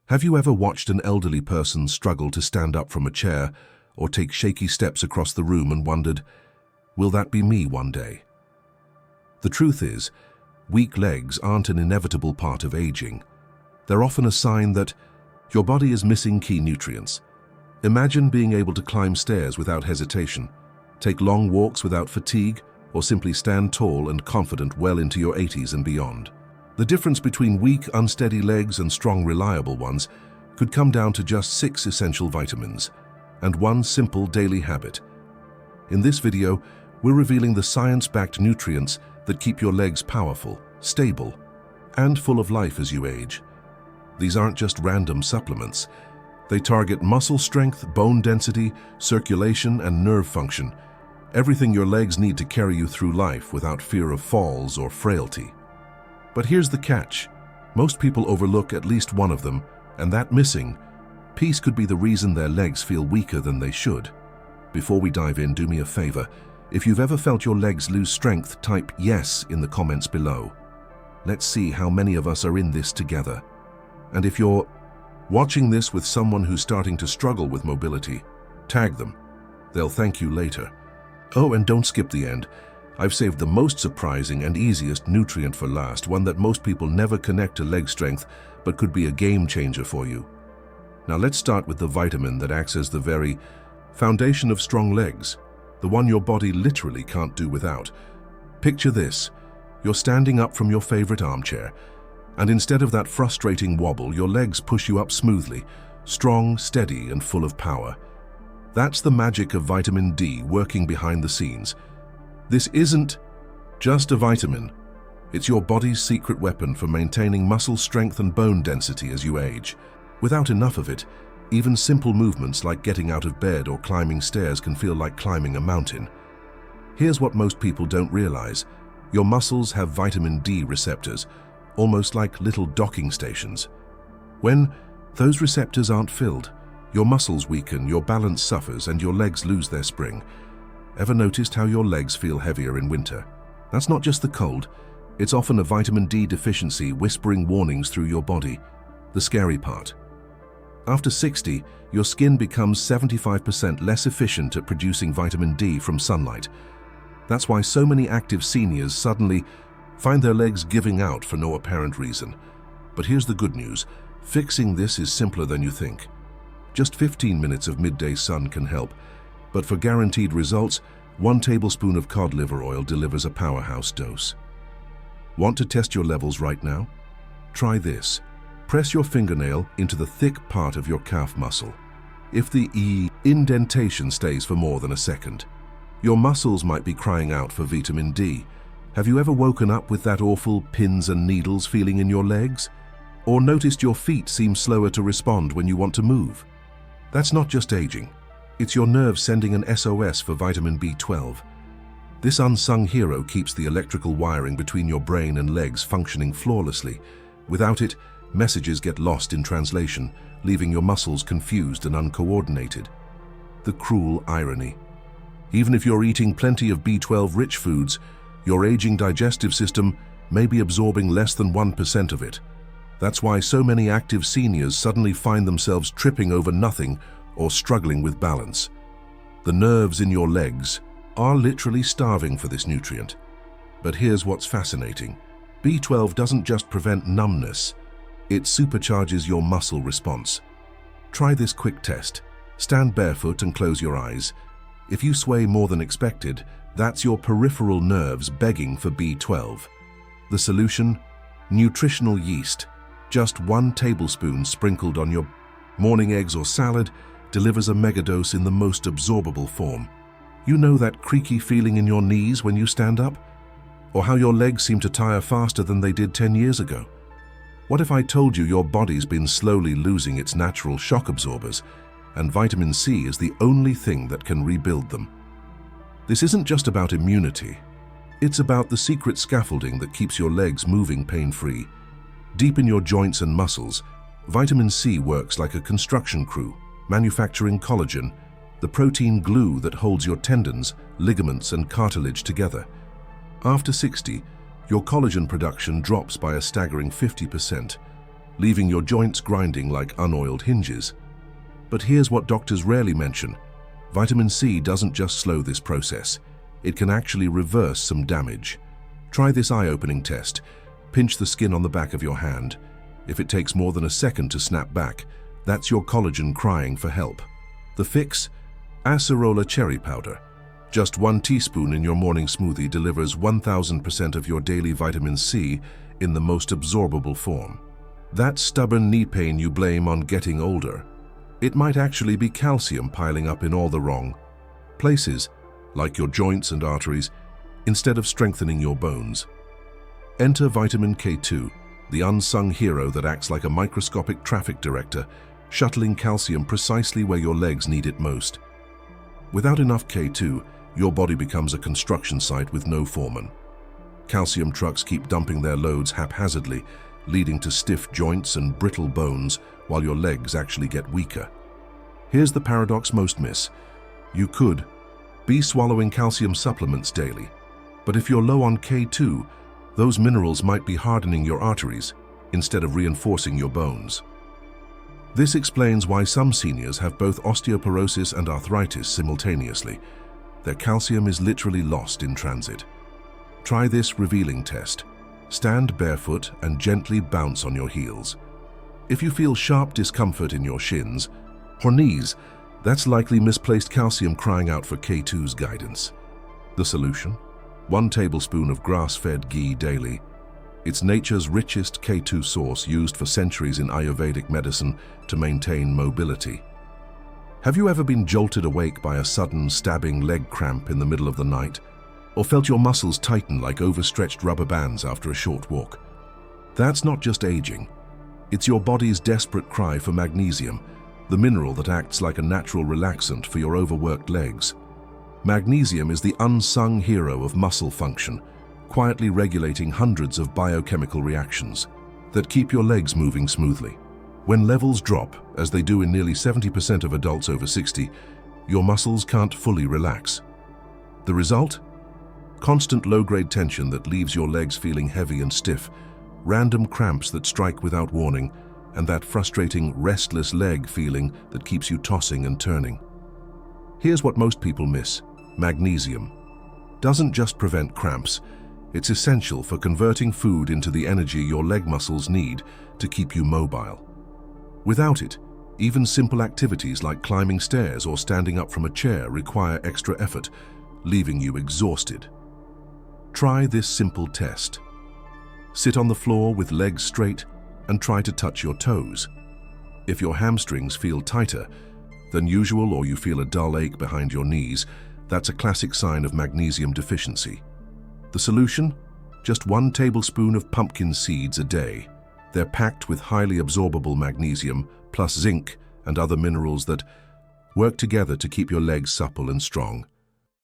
Have you ever watched an elderly person struggle to stand up from a chair or take shaky steps across the room and wondered, will that be me one day? The truth is, weak legs aren't an inevitable part of aging. They're often a sign that your body is missing key nutrients. Imagine being able to climb stairs without hesitation, take long walks without fatigue, or simply stand tall and confident well into your 80s and beyond. The difference between weak, unsteady legs and strong, reliable ones could come down to just 6 essential vitamins and one simple daily habit. In this video, we're revealing the science-backed nutrients that keep your legs powerful, stable, and full of life as you age. These aren't just random supplements. They target muscle strength, bone density, circulation, and nerve function, everything your legs need to carry you through life without fear of falls or frailty. But here's the catch. Most people overlook at least one of them, and that missing piece could be the reason their legs feel weaker than they should. Before we dive in, do me a favor. If you've ever felt your legs lose strength, type yes in the comments below. Let's see how many of us are in this together. And if you're watching this with someone who's starting to struggle with mobility, tag them. They'll thank you later. Oh, and don't skip the end. I've saved the most surprising and easiest nutrient for last, one that most people never connect to leg strength, but could be a game changer for you. Now let's start with the vitamin that acts as the very foundation of strong legs, the one your body literally can't do without. Picture this. You're standing up from your favorite armchair, and instead of that frustrating wobble, your legs push you up smoothly, strong, steady, and full of power. That's the magic of vitamin D working behind the scenes. This isn't just a vitamin. It's your body's secret weapon for maintaining muscle strength and bone density as you age. Without enough of it, even simple movements like getting out of bed or climbing stairs can feel like climbing a mountain. Here's what most people don't realize. Your muscles have vitamin D receptors, almost like little docking stations. When those receptors aren't filled, your muscles weaken, your balance suffers, and your legs lose their spring. Ever noticed how your legs feel heavier in winter? That's not just the cold. It's often a vitamin D deficiency whispering warnings through your body. The scary part. After 60, your skin becomes 75% less efficient at producing vitamin D from sunlight. That's why so many active seniors suddenly find their legs giving out for no apparent reason. But here's the good news. Fixing this is simpler than you think. Just 15 minutes of midday sun can help. But for guaranteed results, 1 tablespoon of cod liver oil delivers a powerhouse dose. Want to test your levels right now? Try this. Press your fingernail into the thick part of your calf muscle. If the indentation stays for more than a second, your muscles might be crying out for vitamin D. Have you ever woken up with that awful pins and needles feeling in your legs? Or noticed your feet seem slower to respond when you want to move? That's not just aging. It's your nerves sending an SOS for vitamin B12. This unsung hero keeps the electrical wiring between your brain and legs functioning flawlessly. Without it, messages get lost in translation, leaving your muscles confused and uncoordinated. The cruel irony. Even if you're eating plenty of B12-rich foods, your aging digestive system may be absorbing less than 1% of it. That's why so many active seniors suddenly find themselves tripping over nothing or struggling with balance. The nerves in your legs are literally starving for this nutrient. But here's what's fascinating. B12 doesn't just prevent numbness, it supercharges your muscle response. Try this quick test. Stand barefoot and close your eyes. If you sway more than expected, that's your peripheral nerves begging for B12. The solution? Nutritional yeast. Just 1 tablespoon sprinkled on your morning eggs or salad delivers a megadose in the most absorbable form. You know that creaky feeling in your knees when you stand up? Or how your legs seem to tire faster than they did 10 years ago? What if I told you your body's been slowly losing its natural shock absorbers, and vitamin C is the only thing that can rebuild them? This isn't just about immunity. It's about the secret scaffolding that keeps your legs moving pain-free. Deep in your joints and muscles, vitamin C works like a construction crew, manufacturing collagen, the protein glue that holds your tendons, ligaments, and cartilage together. After 60, your collagen production drops by a staggering 50%, leaving your joints grinding like unoiled hinges. But here's what doctors rarely mention. Vitamin C doesn't just slow this process. It can actually reverse some damage. Try this eye-opening test. Pinch the skin on the back of your hand. If it takes more than a second to snap back, that's your collagen crying for help. The fix? Acerola cherry powder. Just 1 teaspoon in your morning smoothie delivers 1000% of your daily vitamin C in the most absorbable form. That stubborn knee pain you blame on getting older, it might actually be calcium piling up in all the wrong places, like your joints and arteries, instead of strengthening your bones. Enter vitamin K2, the unsung hero that acts like a microscopic traffic director, shuttling calcium precisely where your legs need it most. Without enough K2, your body becomes a construction site with no foreman. Calcium trucks keep dumping their loads haphazardly, leading to stiff joints and brittle bones while your legs actually get weaker. Here's the paradox most miss. You could be swallowing calcium supplements daily, but if you're low on K2, those minerals might be hardening your arteries instead of reinforcing your bones. This explains why some seniors have both osteoporosis and arthritis simultaneously. Their calcium is literally lost in transit. Try this revealing test. Stand barefoot and gently bounce on your heels. If you feel sharp discomfort in your shins or knees, that's likely misplaced calcium crying out for K2's guidance. The solution? 1 tablespoon of grass-fed ghee daily. It's nature's richest K2 source used for centuries in Ayurvedic medicine to maintain mobility. Have you ever been jolted awake by a sudden stabbing leg cramp in the middle of the night? Or felt your muscles tighten like overstretched rubber bands after a short walk? That's not just aging. It's your body's desperate cry for magnesium, the mineral that acts like a natural relaxant for your overworked legs. Magnesium is the unsung hero of muscle function, quietly regulating hundreds of biochemical reactions that keep your legs moving smoothly. When levels drop, as they do in nearly 70% of adults over 60, your muscles can't fully relax. The result? Constant low-grade tension that leaves your legs feeling heavy and stiff, random cramps that strike without warning, and that frustrating restless leg feeling that keeps you tossing and turning. Here's what most people miss. Magnesium doesn't just prevent cramps, it's essential for converting food into the energy your leg muscles need to keep you mobile. Without it, even simple activities like climbing stairs or standing up from a chair require extra effort, leaving you exhausted. Try this simple test. Sit on the floor with legs straight and try to touch your toes. If your hamstrings feel tighter than usual or you feel a dull ache behind your knees, that's a classic sign of magnesium deficiency. The solution? Just 1 tablespoon of pumpkin seeds a day. They're packed with highly absorbable magnesium, plus zinc and other minerals that work together to keep your legs supple and strong.